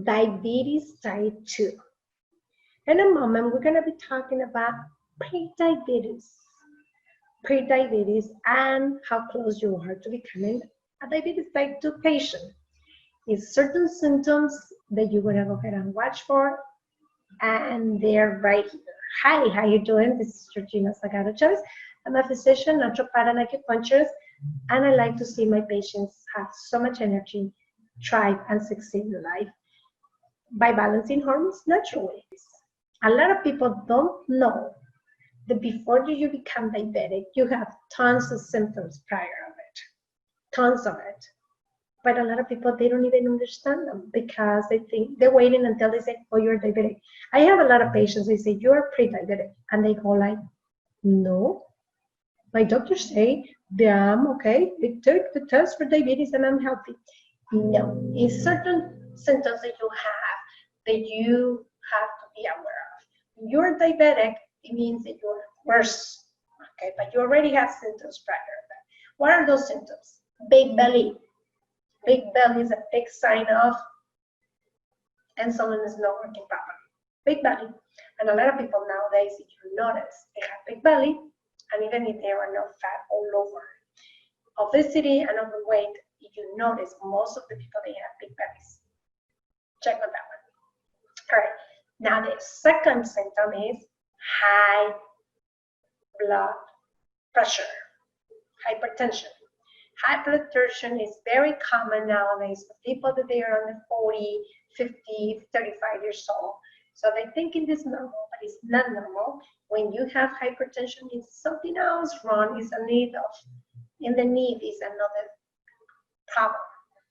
diabetes type 2. In a moment, we're going to be talking about prediabetes. Prediabetes and how close you are to becoming a diabetes type 2 patient. It's certain symptoms that you're going to go ahead and watch for, and they're right here. Hi, how you doing? This is Georgina Sagado Chavez. I'm a physician, naturopath, and acupuncturist, and I like to see my patients have so much energy, thrive, and succeed in life by balancing hormones naturally. A lot of people don't know that before you become diabetic, you have tons of symptoms prior of it, tons of it. But a lot of people, they don't even understand them because they think they're waiting until they say, oh, you're diabetic. I have a lot of patients, they say, you're pre-diabetic. And they go like, no, my doctor say that I'm okay. They took the test for diabetes and I'm healthy. No, it's certain symptoms that you have that you have to be aware of. When you're diabetic, it means that you're worse, okay? But you already have symptoms prior to that. What are those symptoms? Big belly. Big belly is a big sign of insulin is not working properly. Big belly. And a lot of people nowadays, if you notice, they have big belly, and even if there are no fat all over. Obesity and overweight, if you notice, most of the people, they have big bellies. Check on that one. All right. Now, the second symptom is high blood pressure, hypertension. Hypertension is very common nowadays for people that they are under 40, 50, 35 years old. So they think it is normal, but it's not normal. When you have hypertension, it's something else wrong. It's a need of, in the knee is another problem,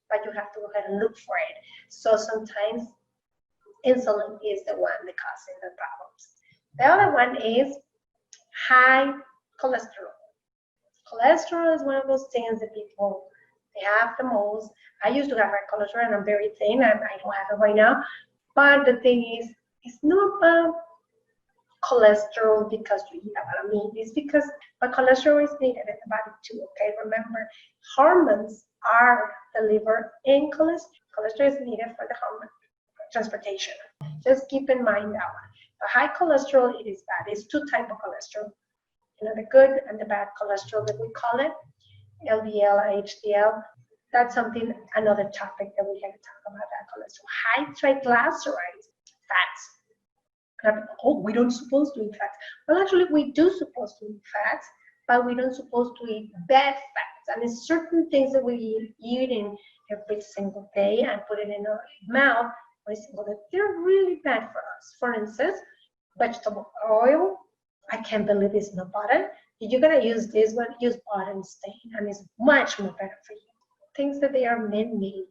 but you have to go ahead and look for it. So sometimes insulin is the one that causing the problems. The other one is high cholesterol. Cholesterol is one of those things that people, they have the most. I used to have high cholesterol and I'm very thin and I don't have it right now. But the thing is, it's not about cholesterol because you eat a lot of meat. It's because, but cholesterol is needed in the body too, okay? Remember, hormones are delivered in cholesterol. Cholesterol is needed for the hormone transportation. Just keep in mind that one. The high cholesterol, it is bad. It's two types of cholesterol. You know, the good and the bad cholesterol that we call it, LDL, HDL. That's something, another topic that we can talk about, that cholesterol. High triglycerides, fats. Oh, we don't supposed to eat fats. Well, actually, we do supposed to eat fats, but we don't supposed to eat bad fats. And it's certain things that we eat in every single day and put it in our mouth every single day. They're really bad for us. For instance, vegetable oil. I can't believe it's not butter. If you're gonna use this one, use butter instead, and it's much more better for you. Things that they are man-made.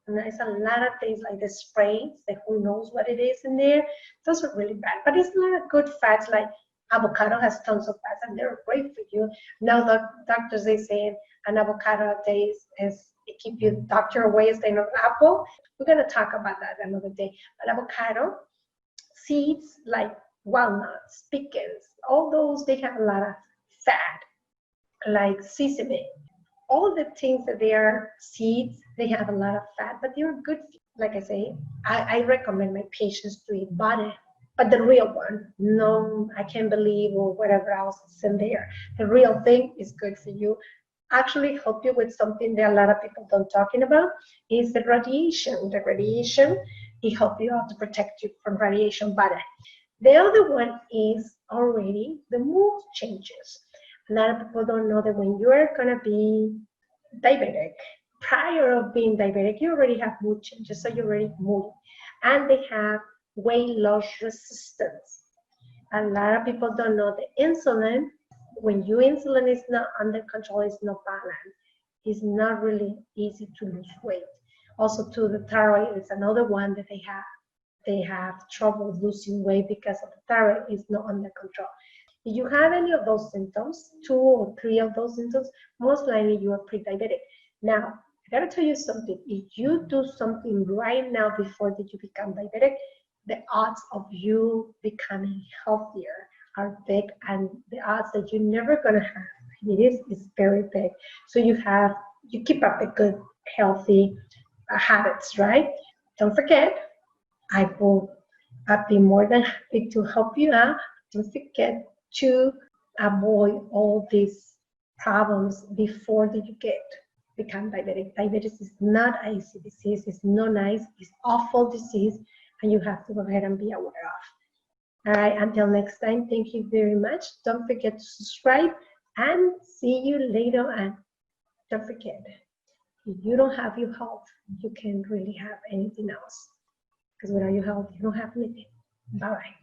And there's a lot of things like the sprays, that who knows what it is in there. Those are really bad. But it's a lot of good fats, like avocado has tons of fats and they're great for you. Now the doctors, they say an avocado a day is it keep you doctor away instead of apple. We're gonna talk about that another day. But avocado, seeds like walnuts, pecans, all those, they have a lot of fat, like sesame. All the things that they are seeds, they have a lot of fat, but they're good. Like I say, I recommend my patients to eat butter, but the real one. No, I can't believe or whatever else is in there. The real thing is good for you. Actually help you with something that a lot of people don't talking about is the radiation. The radiation, it helps you out to protect you from radiation butter. The other one is already the mood changes. A lot of people don't know that when you are gonna be diabetic, prior of being diabetic, you already have mood changes, so you're already moody. And they have weight loss resistance. A lot of people don't know the insulin, when your insulin is not under control, it's not balanced, it's not really easy to lose weight. Also too, the thyroid is another one that they have trouble losing weight because of the thyroid is not under control. If you have any of those symptoms, 2 or 3 of those symptoms, most likely you are pre-diabetic. Now, I gotta tell you something. If you do something right now before that you become diabetic, the odds of you becoming healthier are big, and the odds that you're never gonna have diabetes is very big. So you keep up the good, healthy habits, right? Don't forget, I'd be more than happy to help you out. Don't forget to avoid all these problems before that you become diabetic. Diabetes is not an easy disease. It's not nice. It's awful disease, and you have to go ahead and be aware of. All right, until next time, thank you very much. Don't forget to subscribe and see you later. And don't forget, if you don't have your health, you can't really have anything else. Because without your health, you don't have anything. Bye-bye.